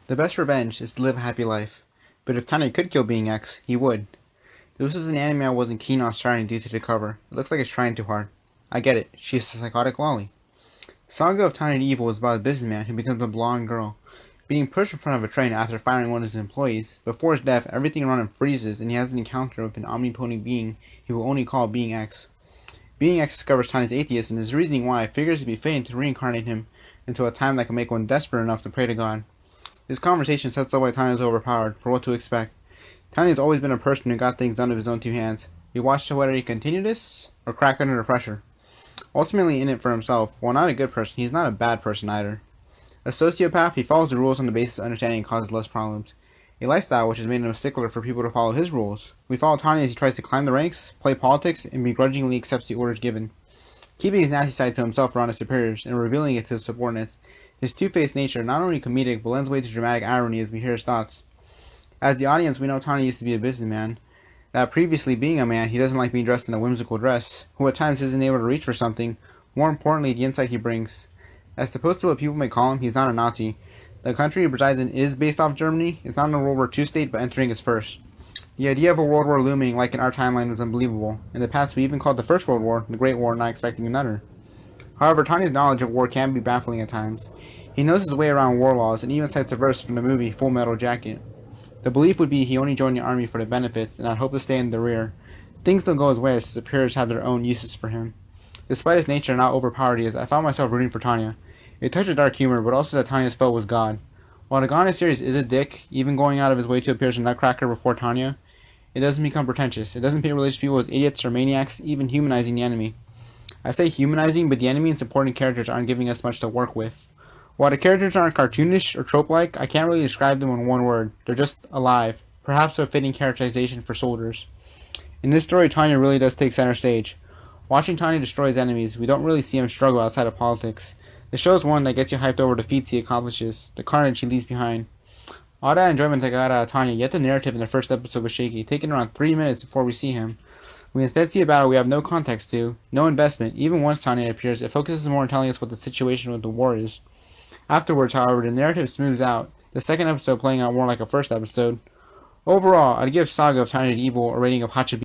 The best revenge is to live a happy life. But if Tanya could kill Being X, he would. This is an anime I wasn't keen on starting due to the cover. It looks like it's trying too hard. I get it, she's a psychotic lolly. Saga of Tanya the Evil is about a businessman who becomes a blonde girl, being pushed in front of a train after firing one of his employees. Before his death, everything around him freezes and he has an encounter with an omnipotent being he will only call Being X. Being X discovers Tanya's atheist and his reasoning why figures to be fitting to reincarnate him into a time that can make one desperate enough to pray to God. This conversation sets up why Tanya is overpowered, for what to expect. Tanya has always been a person who got things done with his own two hands. He watched whether he continued this, or crack under pressure. Ultimately in it for himself, while not a good person, he's not a bad person either. A sociopath, he follows the rules on the basis of understanding and causes less problems. A lifestyle which has made him a stickler for people to follow his rules. We follow Tanya as he tries to climb the ranks, play politics, and begrudgingly accepts the orders given. Keeping his nasty side to himself around his superiors, and revealing it to his subordinates. His two-faced nature, not only comedic, but lends way to dramatic irony as we hear his thoughts. As the audience, we know Tanya used to be a businessman, that previously being a man, he doesn't like being dressed in a whimsical dress, who at times isn't able to reach for something, more importantly, the insight he brings. As opposed to what people may call him, he's not a Nazi. The country he resides in is based off Germany. It's not a World War II state, but entering its first. The idea of a world war looming, like in our timeline, was unbelievable. In the past, we even called the First World War the Great War, not expecting another. However, Tanya's knowledge of war can be baffling at times. He knows his way around war laws, and even cites a verse from the movie Full Metal Jacket. The belief would be he only joined the army for the benefits, and I'd hope to stay in the rear. Things don't go his way as his superiors have their own uses for him. Despite his nature and how overpowered he is, I found myself rooting for Tanya. It touched dark humor, but also that Tanya's foe was God. While the God series is a dick, even going out of his way to appear as a nutcracker before Tanya, it doesn't become pretentious. It doesn't paint religious people as idiots or maniacs, even humanizing the enemy. I say humanizing, but the enemy and supporting characters aren't giving us much to work with. While the characters aren't cartoonish or trope-like, I can't really describe them in one word. They're just alive, perhaps a fitting characterization for soldiers. In this story, Tanya really does take center stage. Watching Tanya destroy his enemies, we don't really see him struggle outside of politics. The show is one that gets you hyped over the feats he accomplishes, the carnage he leaves behind. All that enjoyment I got out of Tanya, yet the narrative in the first episode was shaky, taking around 3 minutes before we see him. We instead see a battle we have no context to, no investment. Even once Tanya appears, it focuses more on telling us what the situation with the war is. Afterwards, however, the narrative smooths out, the second episode playing out more like a first episode. Overall, I'd give Saga of Tanya the Evil a rating of Hachibi.